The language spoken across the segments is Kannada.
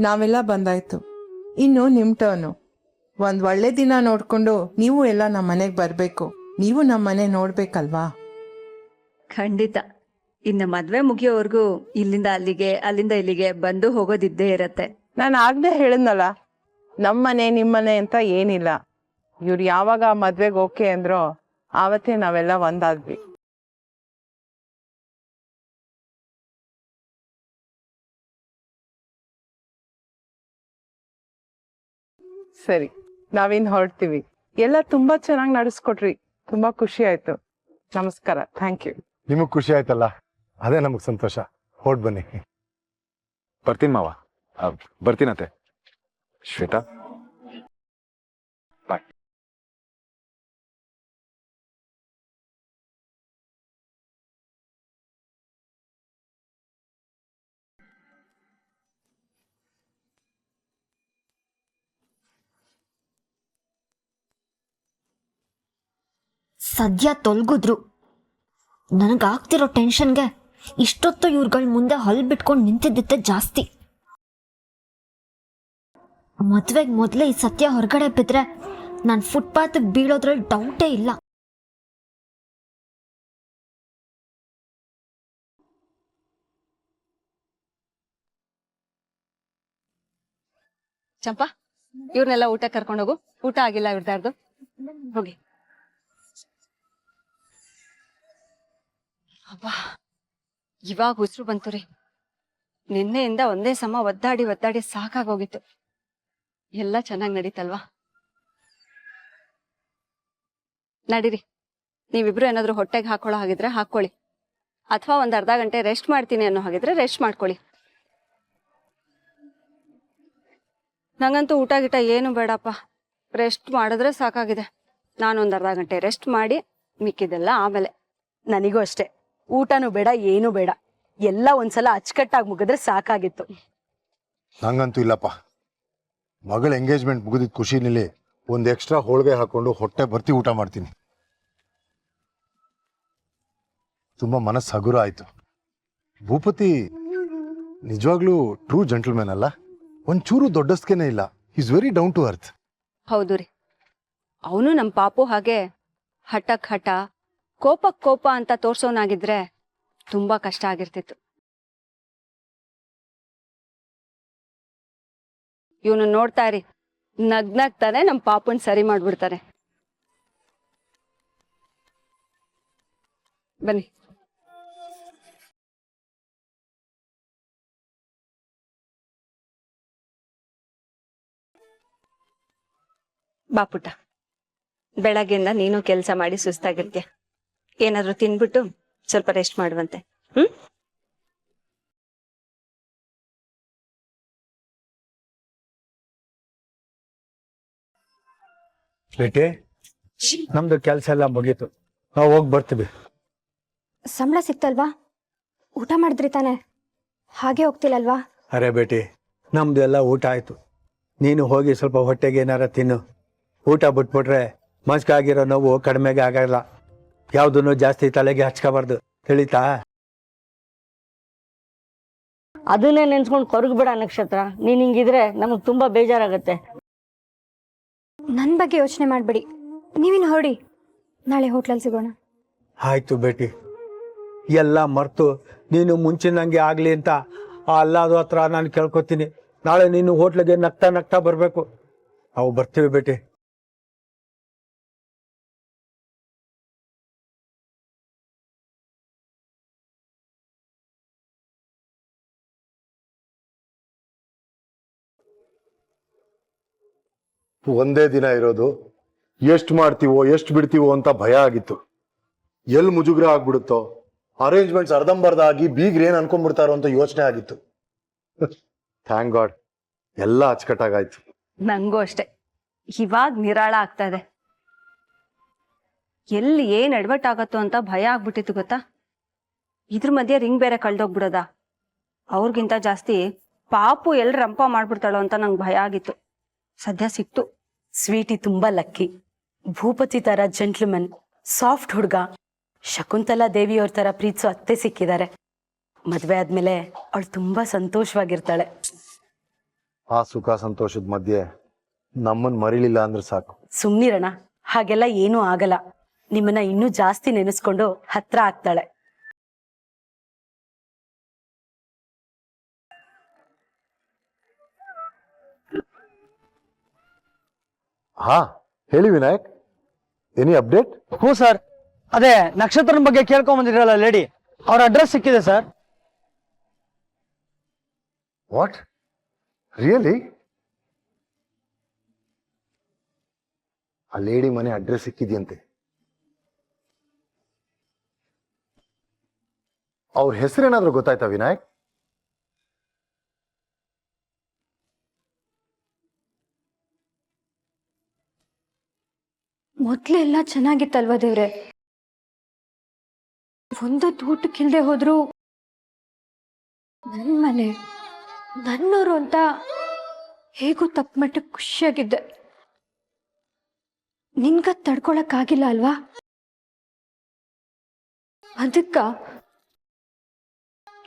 ನಾವೆಲ್ಲ ಬಂದಾಯ್ತು. ಇನ್ನು ನಿಮ್ಮ ಟರ್ನು. ಒಂದು ಒಳ್ಳೆ ದಿನ ನೋಡಿಕೊಂಡು ನೀವು ಎಲ್ಲ ನಮ್ಮ ಮನೆಗೆ ಬರಬೇಕು. ನೀವು ನಮ್ಮ ಮನೆ ನೋಡ್ಬೇಕಲ್ವಾ? ಖಂಡಿತ. ಇನ್ನು ಮದ್ವೆ ಮುಗಿಯೋವರೆಗೂ ಇಲ್ಲಿಂದ ಅಲ್ಲಿಗೆ ಅಲ್ಲಿಂದ ಇಲ್ಲಿಗೆ ಬಂದು ಹೋಗೋದಿದ್ದೇ ಇರತ್ತೆ. ನಾನು ಆಗಲೇ ಹೇಳಿದ್ನಲ್ಲ, ನಮ್ಮ ಮನೆ ನಿಮ್ಮ ಮನೆ ಅಂತ ಏನಿಲ್ಲ. ಇವ್ರು ಯಾವಾಗ ಮದ್ವೆಗೆ ಓಕೆ ಅಂದ್ರೋ ಆವತ್ತೇ ನಾವೆಲ್ಲ ಒಂದಾದ್ವಿ. ಸರಿ, ನಾವಿನ್ ಹೊರಡ್ತೀವಿ. ಎಲ್ಲ ತುಂಬಾ ಚೆನ್ನಾಗಿ ನಡೆಸ್ಕೊಟ್ರಿ. ತುಂಬಾ ಖುಷಿ ಆಯ್ತು. ನಮಸ್ಕಾರ. Thank you. ನಿಮಗ್ ಖುಷಿ ಆಯ್ತಲ್ಲ, ಅದೇ ನಮಗ್ ಸಂತೋಷ. ಹೊರಡ್ ಬನ್ನಿ. ಬರ್ತೀನಿ ಮಾವ. ಬರ್ತೀನತ್ತೆ. ಶ್ವೇತಾ, ಬಾಯ್. ಸದ್ಯ ತೊಲ್ಗುದ್ರು. ನನಗಾಗ್ತಿರೋ ಟೆನ್ಷನ್ಗೆ ಇಷ್ಟೊತ್ತು ಇವ್ರುಗಳ ಮುಂದೆ ಹಲ್ ಬಿಟ್ಕೊಂಡು ನಿಂತಿದ್ದಿತ್ತೆ ಜಾಸ್ತಿ. ಮದ್ವೆಗೆ ಮೊದಲೇ ಈ ಸತ್ಯ ಹೊರಗಡೆ ಬಿದ್ರೆ ನಾನು ಫುಟ್ಪಾತ್ಗೆ ಬೀಳೋದ್ರಲ್ಲಿ ಡೌಟೇ ಇಲ್ಲ. ಚಂಪಾ, ಇವ್ರನ್ನೆಲ್ಲ ಊಟ ಕರ್ಕೊಂಡೋಗು. ಊಟ ಆಗಿಲ್ಲ ಇವ್ರದಾರ್ದು. ಹೋಗಿ. ಅಬ್ಬಾ, ಇವಾಗ ಉಸಿರು ಬಂತು ರೀ. ನಿನ್ನೆಯಿಂದ ಒಂದೇ ಸಮ ಒದ್ದಾಡಿ ಒದ್ದಾಡಿ ಸಾಕಾಗೋಗಿತ್ತು. ಎಲ್ಲ ಚೆನ್ನಾಗಿ ನಡೀತಲ್ವಾ? ನಡೀರಿ. ನೀವಿಬ್ರು ಏನಾದ್ರು ಹೊಟ್ಟೆಗೆ ಹಾಕೊಳ್ಳೋ ಹಾಗಿದ್ರೆ ಹಾಕೊಳ್ಳಿ, ಅಥವಾ ಒಂದ್ ಅರ್ಧ ಗಂಟೆ ರೆಸ್ಟ್ ಮಾಡ್ತೀನಿ ಅನ್ನೋ ಹಾಗಿದ್ರೆ ರೆಸ್ಟ್ ಮಾಡ್ಕೊಳ್ಳಿ. ನಂಗಂತೂ ಊಟ ಗಿಟ ಏನು ಬೇಡಪ್ಪ, ರೆಸ್ಟ್ ಮಾಡಿದ್ರೆ ಸಾಕಾಗಿದೆ. ನಾನೊಂದು ಅರ್ಧ ಗಂಟೆ ರೆಸ್ಟ್ ಮಾಡಿ ಮಿಕ್ಕಿದೆಲ್ಲ ಆಮೇಲೆ. ನನಗೂ ಅಷ್ಟೇ, ಊಟನೂ ಬೇಡ ಏನೂ ಬೇಡ, ಎಲ್ಲ ಒಂದ್ಸಲ ಅಚ್ಚುಕಟ್ಟಾಗಿ ಮುಗಿದ್ರೆ ಸಾಕಾಗಿತ್ತು. ನಂಗಂತೂ ಇಲ್ಲಪ್ಪ. ಮಗಳ ಎಂಗೇಜ್ಮೆಂಟ್ ಮುಗಿದಿದ್ದ ಖುಷಿನಲ್ಲಿ ಒಂದ್ ಎಕ್ಸ್ಟ್ರಾ ಹೋಳಿಗೆ ಹಾಕೊಂಡು ಹೊಟ್ಟೆ ಬರ್ತಿ ಊಟ ಮಾಡ್ತೀನಿ. ತುಂಬಾ ಮನಸ್ಸು ಹಗುರ ಆಯ್ತು. ಭೂಪತಿ ನಿಜವಾಗ್ಲೂ ಟ್ರೂ ಜೆಂಟಲ್ಮ್ಯಾನ್ ಅಲ್ಲ, ಒಂಚೂರು ದೊಡ್ಡಸ್ಕೇನೆ ಇಲ್ಲ. Is very down to earth. ಹೌದು ರೀ, ಅವನು ನಮ್ಮ ಪಾಪು ಹಾಗೆ ಹಠಕ್ ಹಠ, ಕೋಪಕ್ ಕೋಪ ಅಂತ ತೋರ್ಸೋನಾಗಿದ್ರೆ ತುಂಬಾ ಕಷ್ಟ ಆಗಿರ್ತಿತ್ತು. ಇವನು ನೋಡ್ತಾ ಇರಿ, ನಗ್ನಗ್ತಾನೆ ನಮ್ಮ ಪಾಪನ್ ಸರಿ ಮಾಡ್ಬಿಡ್ತಾರೆ. ಬನ್ನಿ. ಬಾಪುಟ, ಬೆಳಗ್ಗೆಯಿಂದ ನೀನು ಕೆಲಸ ಮಾಡಿ ಸುಸ್ತಾಗಿರ್ತೀಯ. ಏನಾದ್ರೂ ತಿನ್ಬಿಟ್ಟು ಸ್ವಲ್ಪ ರೆಸ್ಟ್ ಮಾಡುವಂತೆ. ಬೇಟೆ, ನಮ್ದು ಕೆಲಸ ಎಲ್ಲ ಮುಗೀತು, ನಾವು ಹೋಗಿ ಬರ್ತೀವಿ. ಸಂಬಳ ಸಿಕ್ತಲ್ವಾ? ಊಟ ಮಾಡಿದ್ರಿ ತಾನೆ? ಹಾಗೆ ಹೋಗ್ತಿಲ್ಲಲ್ವಾ? ಅರೆ ಬೇಟಿ, ನಮ್ದು ಎಲ್ಲ ಊಟ ಆಯ್ತು. ನೀನು ಹೋಗಿ ಸ್ವಲ್ಪ ಹೊಟ್ಟೆಗೆ ಏನಾರ ತಿನ್ನು. ಊಟ ಬಿಟ್ಬಿಟ್ರೆ ಮನ್ಸ್ಗಾಗಿರೋ ನೋವು ಕಡಿಮೆಗೆ ಆಗಲ್ಲ. ಯಾವುದನ್ನು ಜಾಸ್ತಿ ತಲೆಗೆ ಹಚ್ಕೋಬಾರ್ದು, ತಿಳಿತಾ? ಅದನ್ನೇ ನೆನ್ಸ್ಕೊಂಡು ಕೊರಗಬೇಡ ನಕ್ಷತ್ರ. ನೀನ್ ಹಿಂಗಿದ್ರೆ ನಮಗ್ ತುಂಬಾ ಬೇಜಾರಾಗತ್ತೆ. ನನ್ನ ಬಗ್ಗೆ ಯೋಚನೆ ಮಾಡಬೇಡಿ, ನೀವಿನ್ ಹೊರಡಿ. ನಾಳೆ ಹೋಟ್ಲಲ್ಲಿ ಸಿಗೋಣ. ಆಯ್ತು ಬೇಟಿ, ಎಲ್ಲ ಮರ್ತು ನೀನು ಮುಂಚಿನಂಗೆ ಆಗಲಿ ಅಂತ ಆ ಅಲ್ಲಾದ ಹತ್ರ ನಾನು ಕೇಳ್ಕೊತೀನಿ. ನಾಳೆ ನೀನು ಹೋಟ್ಲಿಗೆ ನಗ್ತಾ ನಗ್ತಾ ಬರಬೇಕು. ನಾವು ಬರ್ತೀವಿ ಬೇಟಿ. ಒಂದೇ ದಿನ ಇರೋದು, ಎಷ್ಟು ಮಾಡ್ತೀವೋ ಎಷ್ಟು ಬಿಡ್ತೀವೋ ಅಂತ ಭಯ ಆಗಿತ್ತು. ಎಲ್ಲಿ ಮುಜುಗ್ರ ಆಗ್ಬಿಡುತ್ತೋ, ಅರೇಂಜ್ಮೆಂಟ್ಸ್ ಅರ್ಧಂಬರ್ಧ ಆಗಿ ಬೀಗ್ರ ಏನ್ ಅನ್ಕೊಂಡ್ಬಿಡ್ತಾರೋ ಅಂತ ಯೋಚನೆ ಆಗಿತ್ತು. ಥ್ಯಾಂಕ್ ಗಾಡ್ ಎಲ್ಲ ಅಚ್ಚುಕಟ್ಟಾಗಾಯ್ತು. ನಂಗೂ ಅಷ್ಟೆ, ಇವಾಗ ನಿರಾಳ ಆಗ್ತಾ ಇದೆ. ಎಲ್ಲಿ ಏನ್ ಎಡವಟ್ ಆಗತ್ತೋ ಅಂತ ಭಯ ಆಗ್ಬಿಟ್ಟಿತ್ತು ಗೊತ್ತಾ. ಇದ್ರ ಮಧ್ಯೆ ರಿಂಗ್ ಬೇರೆ ಕಳ್ದೋಗ್ಬಿಡೋದ. ಅವ್ರಿಗಿಂತ ಜಾಸ್ತಿ ಪಾಪು ಎಲ್ಲಿ ರಂಪ ಮಾಡ್ಬಿಡ್ತಾಳೋ ಅಂತ ನಂಗೆ ಭಯ ಆಗಿತ್ತು. ಸದ್ಯ ಸಿಕ್ತು. ಸ್ವೀಟಿ ತುಂಬಾ ಲಕ್ಕಿ. ಭೂಪತಿ ತರ ಜೆಂಟ್ಲ್ಮನ್, ಸಾಫ್ಟ್ ಹುಡುಗ, ಶಕುಂತಲಾ ದೇವಿಯವ್ರ ತರ ಪ್ರೀತಿಸೋ ಅತ್ತೆ ಸಿಕ್ಕಿದ್ದಾರೆ. ಮದ್ವೆ ಆದ್ಮೇಲೆ ಅವಳು ತುಂಬಾ ಸಂತೋಷವಾಗಿರ್ತಾಳೆ. ಆ ಸುಖ ಸಂತೋಷದ ಮಧ್ಯೆ ನಮ್ಮನ್ ಮರಿಲಿಲ್ಲ ಅಂದ್ರೆ ಸಾಕು. ಸುಮ್ನಿರಣ, ಹಾಗೆಲ್ಲ ಏನೂ ಆಗಲ್ಲ. ನಿಮ್ಮನ್ನ ಇನ್ನೂ ಜಾಸ್ತಿ ನೆನೆಸ್ಕೊಂಡು ಹತ್ರ ಆಗ್ತಾಳೆ. ಹಾ ಹೇಳಿ ವಿನಾಯಕ್, ಎನಿ ಅಪ್ಡೇಟ್? ಹ್ಞೂ ಸರ್, ಅದೇ ನಕ್ಷತ್ರನ ಬಗ್ಗೆ ಕೇಳ್ಕೊಂಡ್ ಬಂದಿದ್ರಲ್ಲ ಲೇಡಿ, ಅವ್ರ ಅಡ್ರೆಸ್ ಸಿಕ್ಕಿದೆ ಸರ್. What, really? ಆ ಲೇಡಿ ಮನೆ ಅಡ್ರೆಸ್ ಸಿಕ್ಕಿದ್ಯಂತೆ. ಅವ್ರ ಹೆಸರೇನಾದ್ರೂ ಗೊತ್ತಾಯ್ತಾ ವಿನಾಯಕ್? ಮೊದ್ಲೆಲ್ಲ ಚೆನ್ನಾಗಿತ್ತಲ್ವಾ ದೇವ್ರೆ? ಒಂದೊಂದು ಊಟಕ್ಕಿಲ್ದೆ ಹೋದ್ರು ನನ್ನ ಮನೆ ನನ್ನೋರು ಅಂತ ಹೇಗೂ ತಕ್ಕ ಮಟ್ಟಕ್ಕೆ ಖುಷಿಯಾಗಿದ್ದೆ. ನಿನ್ಗ ತಡ್ಕೊಳಕ್ಕಾಗಿಲ್ಲ ಅಲ್ವಾ? ಅದಕ್ಕ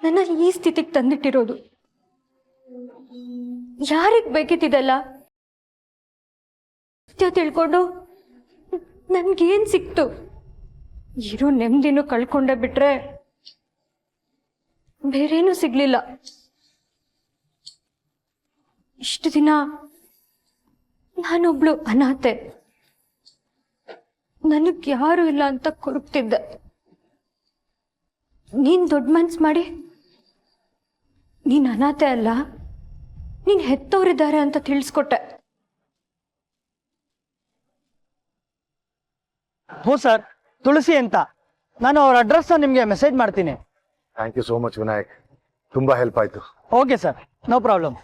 ನನ್ನ ಈ ಸ್ಥಿತಿಗೆ ತಂದಿಟ್ಟಿರೋದು. ಯಾರಿಗ್ ಬೇಕಿತ್ತಿದೆಲ್ಲ? ಸತ್ಯ ತಿಳ್ಕೊಂಡು ನನ್ಗೇನ್ ಸಿಕ್ತು? ಇರೋ ನೆಮ್ಮದಿನೂ ಕಳ್ಕೊಂಡೆ ಬಿಟ್ರೆ ಬೇರೇನೂ ಸಿಗ್ಲಿಲ್ಲ. ಇಷ್ಟು ದಿನ ನಾನೊಬ್ಳು ಅನಾಥೆ, ನನಗ್ ಯಾರು ಇಲ್ಲ ಅಂತ ಕೊರಗ್ತಿದ್ದೆ. ನೀನ್ ದೊಡ್ಡ ಮನ್ಸ್ ಮಾಡಿ ನೀನ್ ಅನಾಥೆ ಅಲ್ಲ, ನೀನ್ ಹೆತ್ತವರಿದ್ದಾರೆ ಅಂತ ತಿಳಿಸ್ಕೊಟ್ಟೆ. ಹ್ಞೂ ಸರ್, ತುಳಸಿ ಅಂತ. ನಾನು ಅವ್ರ ಅಡ್ರೆಸ್ನ ನಿಮಗೆ ಮೆಸೇಜ್ ಮಾಡ್ತೀನಿ. Thank you so much Vinayak, ತುಂಬಾ ಹೆಲ್ಪ್ ಆಯ್ತು. Okay sir, no problem.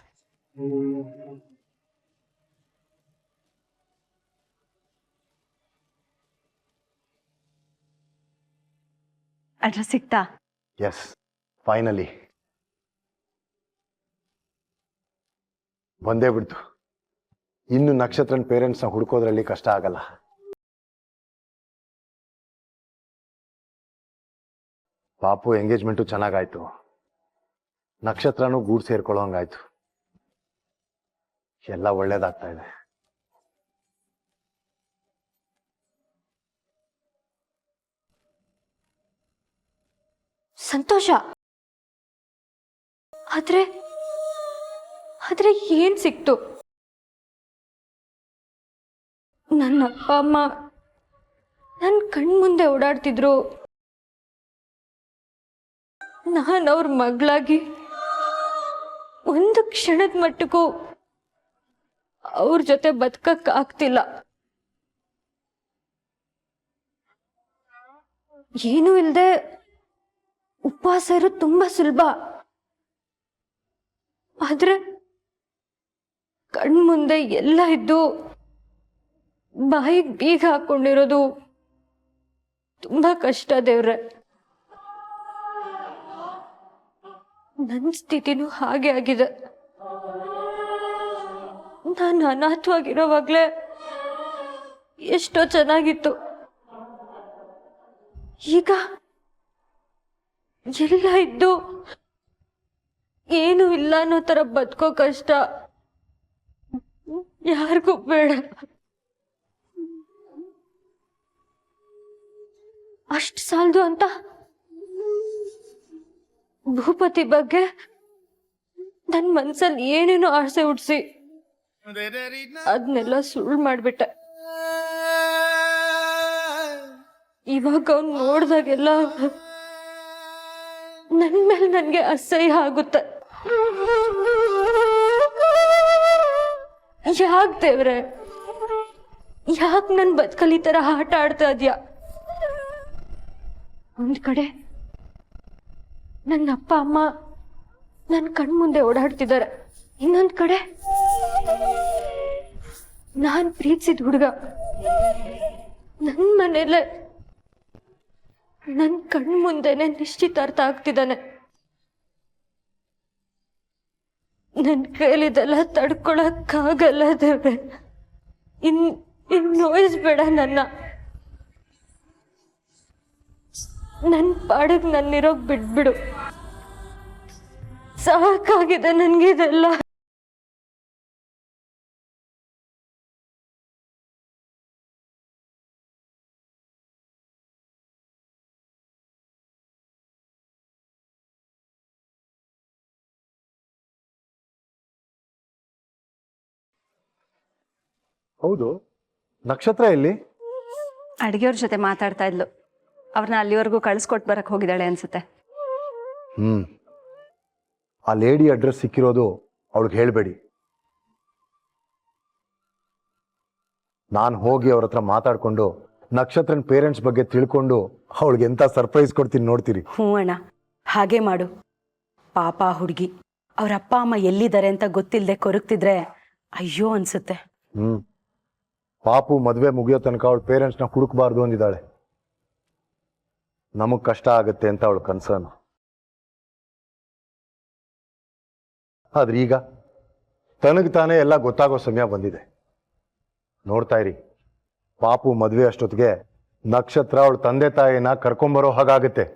Address ಸಿಕ್ತಾ? ಎಸ್, ಫೈನಲಿ ಬಂದೇ ಬಿಡ್ತು. ಇನ್ನು ನಕ್ಷತ್ರನ್ ಪೇರೆಂಟ್ಸ್ನ ಹುಡ್ಕೋದ್ರಲ್ಲಿ ಕಷ್ಟ ಆಗಲ್ಲ. ಪಾಪು ಎಂಗೇಜ್ಮೆಂಟು ಚೆನ್ನಾಗಾಯ್ತು, ನಕ್ಷತ್ರನೂ ಗೂಡ್ ಸೇರ್ಕೊಳ್ಳೋ ಹಂಗಾಯ್ತು. ಎಲ್ಲ ಒಳ್ಳೇದಾಗ್ತಾ ಇದೆ. ಸಂತೋಷ. ಆದ್ರೆ ಆದ್ರೆ ಏನ್ ಸಿಕ್ತು? ನನ್ನ ಅಪ್ಪ ಅಮ್ಮ ನನ್ನ ಕಣ್ಮುಂದೆ ಓಡಾಡ್ತಿದ್ರು. ನಾನು ಅವ್ರ ಮಗಳಾಗಿ ಒಂದು ಕ್ಷಣದ ಮಟ್ಟಕ್ಕೂ ಅವ್ರ ಜೊತೆ ಬದುಕಕ್ ಆಗ್ತಿಲ್ಲ. ಏನೂ ಇಲ್ದೆ ಉಪವಾಸ ಇರೋದು ತುಂಬಾ ಸುಲಭ, ಆದ್ರೆ ಕಣ್ಮುಂದೆ ಎಲ್ಲ ಇದ್ದು ಬಾಯಿಗೆ ಬೀಗ ಹಾಕೊಂಡಿರೋದು ತುಂಬಾ ಕಷ್ಟ ದೇವ್ರೆ. ನನ್ನ ಸ್ಥಿತಿನೂ ಹಾಗೆ ಆಗಿದೆ. ನಾನು ಅನಾಥವಾಗಿರೋವಾಗ್ಲೇ ಎಷ್ಟೋ ಚೆನ್ನಾಗಿತ್ತು. ಈಗ ಎಲ್ಲ ಇದ್ದು ಏನು ಇಲ್ಲ ಅನ್ನೋ ತರ ಬದುಕೋ ಕಷ್ಟ ಯಾರಿಗೂ ಬೇಡ. ಅಷ್ಟು ಸಾಲದು ಅಂತ ಭೂಪತಿ ಬಗ್ಗೆ ನನ್ನ ಮನ್ಸಲ್ಲಿ ಏನೇನೋ ಆಸೆ ಹುಡ್ಸಿ ಅದನ್ನೆಲ್ಲ ಸುಳ್ಳು ಮಾಡ್ಬಿಟ್ಟೆ. ಇವಾಗ ಅವ್ನು ನೋಡ್ದಾಗೆಲ್ಲ ನನ್ ಮೇಲೆ ನನ್ಗೆ ಅಸಹ್ಯ ಆಗುತ್ತೆ. ಯಾಕ್ ದೇವ್ರೆ, ಯಾಕ್ ನನ್ ಬದುಕಲ್ಲಿ ತರ ಆಟ ಆಡ್ತಾ ಇದ್ಯಾ? ಒಂದ್ ಕಡೆ ನನ್ನ ಅಪ್ಪ ಅಮ್ಮ ನನ್ನ ಕಣ್ಮುಂದೆ ಓಡಾಡ್ತಿದ್ದಾರೆ, ಇನ್ನೊಂದ್ ಕಡೆ ನಾನ್ ಪ್ರೀತಿಸಿದ ಹುಡುಗ ನನ್ ಮನೇಲೆ ನನ್ ಕಣ್ಮುಂದೆನೆ ನಿಶ್ಚಿತಾರ್ಥ ಆಗ್ತಿದ್ದಾನೆ. ನನ್ ಕೈಲಿದೆಲ್ಲ ತಡ್ಕೊಳಕ್ಕಾಗಲ್ಲ ದೇವ್ರೆ. ಇನ್ ನೋಯಿಸ್ಬೇಡ ನನ್ನ. ನನ್ ಪಾಡಿಗೆ ನನ್ನಿರೋಗ್ ಬಿಟ್ಬಿಡು. ಸಾಕಾಗಿದೆ ನನ್ಗಿದೆಲ್ಲ. ಹೌದು, ನಕ್ಷತ್ರ ಎಲ್ಲಿ? ಅಡುಗೆಯವ್ರ ಜೊತೆ ಮಾತಾಡ್ತಾ ಇದ್ಲು. ಅವ್ರನ್ನ ಅಲ್ಲಿವರೆಗೂ ಕಳಿಸ್ಕೊಟ್ಟು ಬರಕ್ ಹೋಗಿದ್ದಾಳೆ ಅನ್ಸುತ್ತೆ. ಆ ಲೇಡಿ ಅಡ್ರೆಸ್ ಸಿಕ್ಕಿರೋದು ಅವಳಿಗೆ ಹೇಳ್ಬೇಡಿ. ನಾನು ಹೋಗಿ ಅವ್ರ ಹತ್ರ ಮಾತಾಡ್ಕೊಂಡು ನಕ್ಷತ್ರನ್ ಪೇರೆಂಟ್ಸ್ ಬಗ್ಗೆ ತಿಳ್ಕೊಂಡು ಅವಳಿಗೆ ಎಂತ ಸರ್ಪ್ರೈಸ್ ಕೊಡ್ತೀನಿ ನೋಡ್ತೀರಿ. ಹ್ಞೂ ಅಣ್ಣ, ಹಾಗೆ ಮಾಡು. ಪಾಪ ಹುಡುಗಿ ಅವ್ರ ಅಪ್ಪ ಅಮ್ಮ ಎಲ್ಲಿದ್ದಾರೆ ಅಂತ ಗೊತ್ತಿಲ್ಲದೆ ಕೊರಗ್ತಿದ್ರೆ ಅಯ್ಯೋ ಅನ್ಸುತ್ತೆ. ಪಾಪು ಮದುವೆ ಮುಗಿಯೋ ತನಕ ಅವಳ ಪೇರೆಂಟ್ಸ್ನ ಹುಡುಕ್ಬಾರ್ದು ಅಂದಿದ್ದಾಳೆ. ನಮಗ್ ಕಷ್ಟ ಆಗತ್ತೆ ಅಂತ ಅವಳ ಕನ್ಸರ್ನ್. ಆದ್ರೆ ಈಗ ತನಗ್ ತಾನೇ ಎಲ್ಲ ಗೊತ್ತಾಗೋ ಸಮಯ ಬಂದಿದೆ. ನೋಡ್ತಾ ಇರಿ, ಪಾಪು ಮದುವೆ ಅಷ್ಟೊತ್ತಿಗೆ ನಕ್ಷತ್ರ ಅವಳ ತಂದೆ ತಾಯಿನ ಕರ್ಕೊಂಬರೋ ಹಾಗಾಗತ್ತೆ.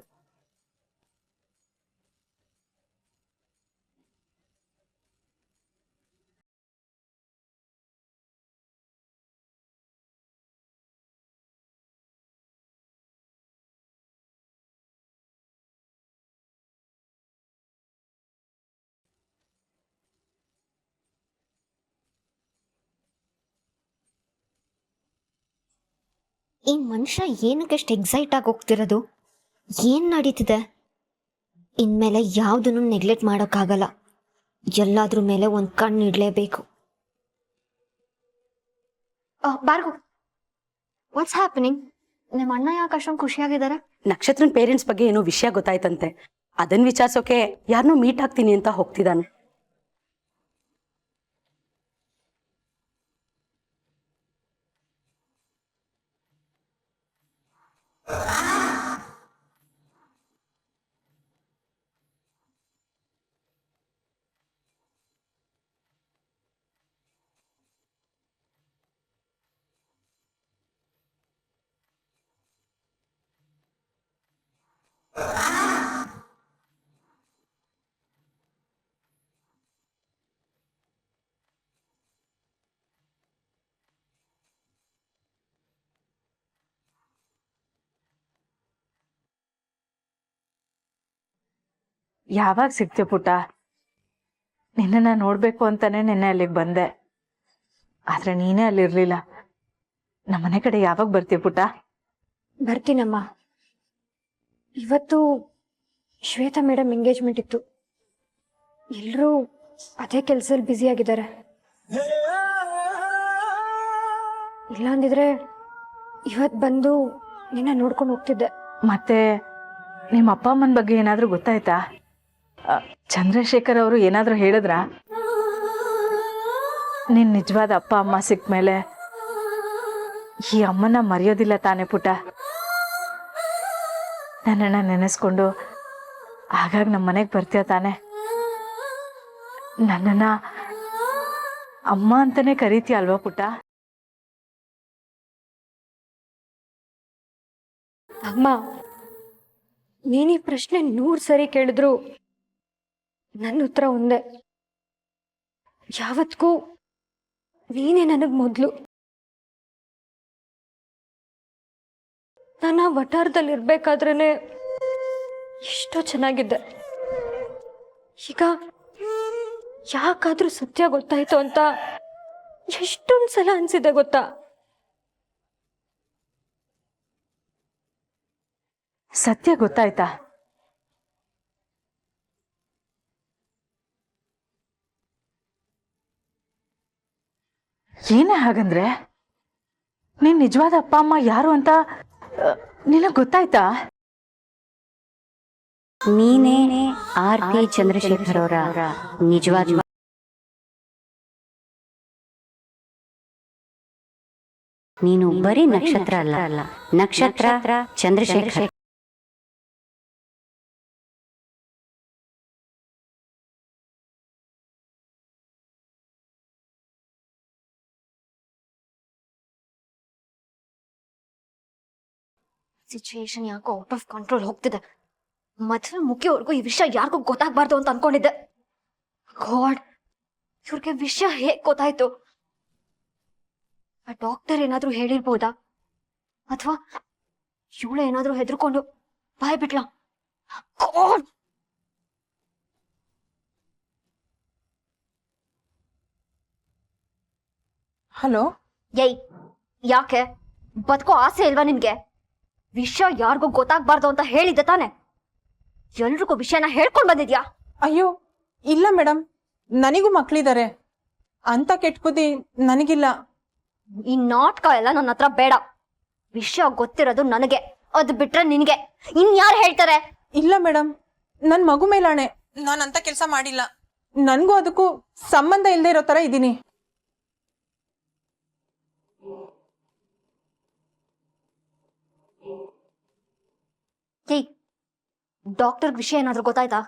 ಈ ಮನುಷ್ಯ ಏನಕ್ಕೆಷ್ಟು ಎಕ್ಸೈಟ್ ಆಗಿ ಹೋಗ್ತಿರೋದು? ಏನ್ ನಡೀತಿದೆ? ಇನ್ಮೇಲೆ ಯಾವುದನ್ನು ನೆಗ್ಲೆಕ್ಟ್ ಮಾಡೋಕ್ಕಾಗಲ್ಲ. ಎಲ್ಲಾದ್ರ ಮೇಲೆ ಒಂದು ಕಣ್ಣು ಇಡಲೇಬೇಕು. ಬಾರ್ಗು, ವಾಟ್ಸ್ ಹ್ಯಾಪನಿಂಗ್? ನಿಮ್ಮ ಅಣ್ಣ ಯಾಕೆ ಅಷ್ಟೊಂದು ಖುಷಿಯಾಗಿದ್ದಾರೆ? ನಕ್ಷತ್ರನ್ ಪೇರೆಂಟ್ಸ್ ಬಗ್ಗೆ ಏನೋ ವಿಷಯ ಗೊತ್ತಾಯ್ತಂತೆ. ಅದನ್ನ ವಿಚಾರಿಸೋಕೆ ಯಾರನ್ನೋ ಮೀಟ್ ಆಗ್ತೀನಿ ಅಂತ ಹೋಗ್ತಿದ್ದಾನೆ. ಯಾವಾಗ ಸಿಗ್ತೀಯ ಪುಟ್ಟ? ನಿನ್ನನ್ನು ನೋಡಬೇಕು ಅಂತಾನೆ ನಿನ್ನೆ ಅಲ್ಲಿಗೆ ಬಂದೆ, ಆದ್ರೆ ನೀನೇ ಅಲ್ಲಿರ್ಲಿಲ್ಲ. ನಮ್ಮನೆ ಕಡೆ ಯಾವಾಗ ಬರ್ತೀಯ ಪುಟ್ಟ? ಬರ್ತೀನಮ್ಮ. ಇವತ್ತು ಶ್ವೇತಾ ಮೇಡಮ್ ಎಂಗೇಜ್ಮೆಂಟ್ ಇತ್ತು. ಎಲ್ಲರೂ ಅದೇ ಕೆಲಸದಲ್ಲಿ ಬ್ಯುಸಿ ಆಗಿದ್ದಾರೆ. ಇಲ್ಲ ಅಂದಿದ್ರೆ ಇವತ್ತು ಬಂದು ನಿನ್ನ ನೋಡ್ಕೊಂಡು ಹೋಗ್ತಿದ್ದೆ. ಮತ್ತೆ ನಿಮ್ಮ ಅಪ್ಪ ಅಮ್ಮನ ಬಗ್ಗೆ ಏನಾದರೂ ಗೊತ್ತಾಯ್ತಾ? ಚಂದ್ರಶೇಖರ್ ಅವರು ಏನಾದರೂ ಹೇಳಿದ್ರಾ? ನಿನ್ ನಿಜವಾದ ಅಪ್ಪ ಅಮ್ಮ ಸಿಕ್ಕ ಮೇಲೆ ಈ ಅಮ್ಮನ ಮರೆಯೋದಿಲ್ಲ ತಾನೇ ಪುಟ್ಟ? ನನ್ನನ್ನ ನೆನೆಸ್ಕೊಂಡು ಆಗಾಗ ನಮ್ಮ ಮನೆಗೆ ಬರ್ತೀಯ ತಾನೆ? ನನ್ನನ್ನ ಅಮ್ಮ ಅಂತಾನೆ ಕರೀತೀಯ ಅಲ್ವಾ ಪುಟ್ಟ? ಅಮ್ಮ, ನೀನು ಈ ಪ್ರಶ್ನೆ 100 ಸರಿ ಕೇಳಿದ್ರು ನನ್ನ ಉತ್ತರ ಒಂದೇ. ಯಾವತ್ತಿಗೂ ನೀನೇ ನನಗೆ ಮೊದಲು. ನಾನು ಆ ವಠಾರದಲ್ಲಿ ಇರ್ಬೇಕಾದ್ರೇನೆ ಎಷ್ಟೋ ಚೆನ್ನಾಗಿದ್ದೆ. ಈಗ ಯಾಕಾದ್ರೂ ಸತ್ಯ ಗೊತ್ತಾಯ್ತು ಅಂತ ಎಷ್ಟೊಂದು ಸಲ ಅನ್ಸಿದೆ ಗೊತ್ತಾ? ಸತ್ಯ ಗೊತ್ತಾಯ್ತಾ? ಏನೇ ಹಾಗಂದ್ರೆ ನಿನ್ ನಿಜವಾದ ಅಪ್ಪ ಅಮ್ಮ ಯಾರು ಅಂತ ನಿನಗೆ ಗೊತ್ತಾಯ್ತಾ? ನೀನೇ ಆರ್ತಿ ಚಂದ್ರಶೇಖರ್ ಅವರ ನಿಜವಾದ ನೀನು ಬರೀ ನಕ್ಷತ್ರ ಅಲ್ಲ, ನಕ್ಷತ್ರ ಚಂದ್ರಶೇಖರ್. ಸಿಚುಯೇಷನ್ ಯಾಕೋ ಔಟ್ ಆಫ್ ಕಂಟ್ರೋಲ್ ಹೋಗ್ತಿದೆ. ಮದುವೆ ಮುಗಿಯೋವರೆಗೂ ಈ ವಿಷಯ ಯಾರಿಗೂ ಗೊತ್ತಾಗಬಾರ್ದು ಅಂತ ಅನ್ಕೊಂಡಿದ್ದೆ. ಗಾಡ್, ಇವ್ರಿಗೆ ವಿಷಯ ಹೇಗ್ ಗೊತ್ತಾಯ್ತು? ಆ ಡಾಕ್ಟರ್ ಏನಾದ್ರೂ ಹೇಳಿರ್ಬೋದಾ? ಅಥವಾ ಇವಳು ಏನಾದ್ರೂ ಹೆದರ್ಕೊಂಡು ಬಾಯ್ ಬಿಟ್ಲಾ? ಗಾಡ್! ಹಲೋ, ಏಯ್ ಯಾಕೆ ಬದುಕೋ ಆಸೆ ಇಲ್ವಾ ನಿನ್ಗೆ? ವಿಷಯ ಯಾರಿಗೂ ಗೊತ್ತಾಗ್ಬಾರ್ದು ಅಂತ ಹೇಳಿದ್ದೆ ತಾನೆ? ಎಲ್ರಿಗೂ ವಿಷಯನ ಹೇಳ್ಕೊಂಡ್ ಬಂದಿದ್ಯಾ? ಅಯ್ಯೋ ಇಲ್ಲ ಮೇಡಮ್, ನನಗೂ ಮಕ್ಳಿದ್ದಾರೆ, ಅಂತ ಕೆಟ್ಟ ಬುದ್ಧಿ ನನಗಿಲ್ಲ. ಈ ನಾಟಕ ಎಲ್ಲ ನನ್ನ ಹತ್ರ ಬೇಡ. ವಿಷಯ ಗೊತ್ತಿರೋದು ನನಗೆ, ಅದು ಬಿಟ್ರೆ ನಿನ್ಗೆ. ಇನ್ಯಾರು ಹೇಳ್ತಾರೆ? ಇಲ್ಲ ಮೇಡಮ್, ನನ್ ಮಗು ಮೇಲಾಣೆ, ನಾನು ಅಂತ ಕೆಲಸ ಮಾಡಿಲ್ಲ. ನನ್ಗೂ ಅದಕ್ಕೂ ಸಂಬಂಧ ಇಲ್ಲದೆ ಇರೋ ತರ ಇದ್ದೀನಿ. ಏಯ್, ಡಾಕ್ಟರ್ ವಿಷಯ ಏನಾದ್ರೂ ಗೊತ್ತಾಯ್ತಾ?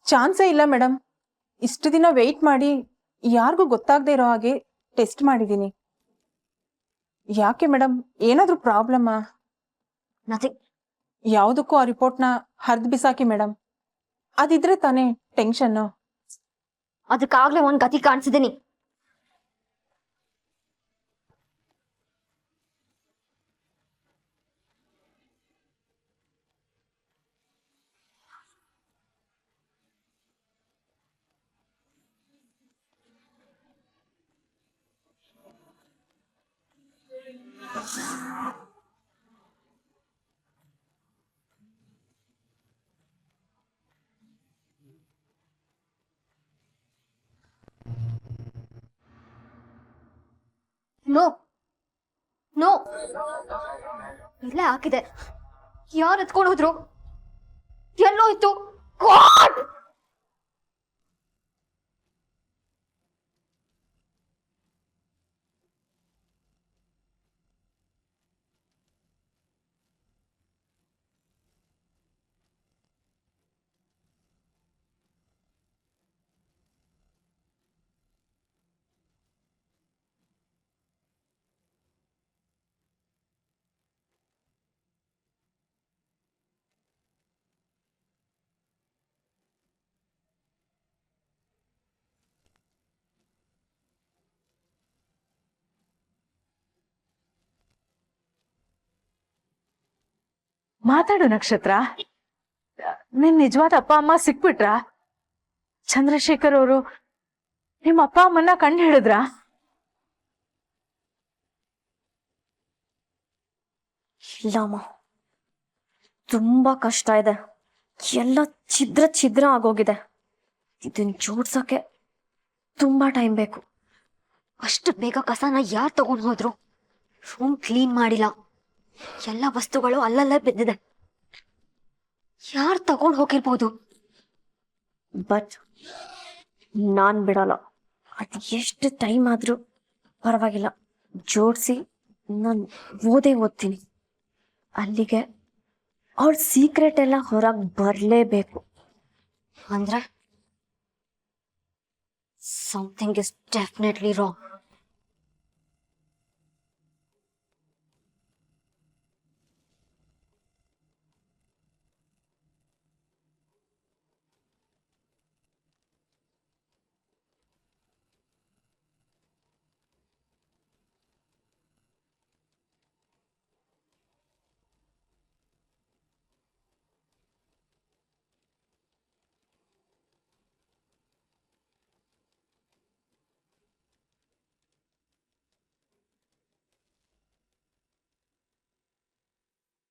ಚಾನ್ಸೇ ಇಲ್ಲ ಮೇಡಮ್. ಇಷ್ಟು ದಿನ ವೆಯ್ಟ್ ಮಾಡಿ ಯಾರಿಗೂ ಗೊತ್ತಾಗದೆ ಇರೋ ಹಾಗೆ ಟೆಸ್ಟ್ ಮಾಡಿದ್ದೀನಿ. ಯಾಕೆ ಮೇಡಮ್, ಏನಾದ್ರೂ ಪ್ರಾಬ್ಲಮ್ಮಾ? ನಥಿಂಗ್. ಯಾವುದಕ್ಕೂ ಆ ರಿಪೋರ್ಟ್ನ ಹರಿದು ಬಿಸಾಕಿ ಮೇಡಮ್, ಅದಿದ್ರೆ ತಾನೇ ಟೆನ್ಷನ್ನು. ಅದಕ್ಕಾಗ್ಲೇ ಒಂದ್ ಗತಿ ಕಾಣಿಸಿದೀನಿ. ನೋ ನೋ, ಇಲ್ಲೇ ಹಾಕಿದೆ. ಯಾರು ಎತ್ಕೊಂಡು ಹೋದ್ರು? ಎಲ್ಲೋಯ್ತು? ಗಾಡ್! ಮಾತಾಡು ನಕ್ಷತ್ರ. ನಿನ್ ನಿಜವಾದ ಅಪ್ಪ ಅಮ್ಮ ಸಿಕ್ಬಿಟ್ರ? ಚಂದ್ರಶೇಖರ್ ಅವರು ನಿಮ್ಮ ಅಪ್ಪ ಅಮ್ಮನ್ನ ಕಂಡು ಹಿಡಿದ್ರ? ಇಲ್ಲಮ್ಮ, ತುಂಬಾ ಕಷ್ಟ ಇದೆ. ಎಲ್ಲ ಛಿದ್ರ ಛಿದ್ರ ಆಗೋಗಿದೆ. ಇದನ್ನ ಜೋಡ್ಸಕ್ಕೆ ತುಂಬಾ ಟೈಮ್ ಬೇಕು. ಅಷ್ಟು ಬೇಗ ಕಸನ ಯಾರು ತಗೊಂಡು ಹೋದ್ರು? ರೂಮ್ ಕ್ಲೀನ್ ಮಾಡಿಲ್ಲ, ಎಲ್ಲ ವಸ್ತುಗಳು ಅಲ್ಲಲ್ಲೇ ಬಿದ್ದಿದೆ. ಯಾರು ತಗೊಂಡು ಹೋಗಿರ್ಬೋದು? ಬಟ್ ನಾನ್ ಬಿಡಲ್ಲ. ಅದು ಎಷ್ಟು ಟೈಮ್ ಆದ್ರೂ ಪರವಾಗಿಲ್ಲ, ಜೋಡಿಸಿ ನಾನು ಓದ್ತೀನಿ. ಅಲ್ಲಿಗೆ ಅವ್ರ ಸೀಕ್ರೆಟ್ ಎಲ್ಲ ಹೊರಗೆ ಬರಲೇಬೇಕು. ಅಂದ್ರೆ ಸಮಥಿಂಗ್ ಇಸ್ ಡೆಫಿನೆಟ್ಲಿ ರಾಂಗ್.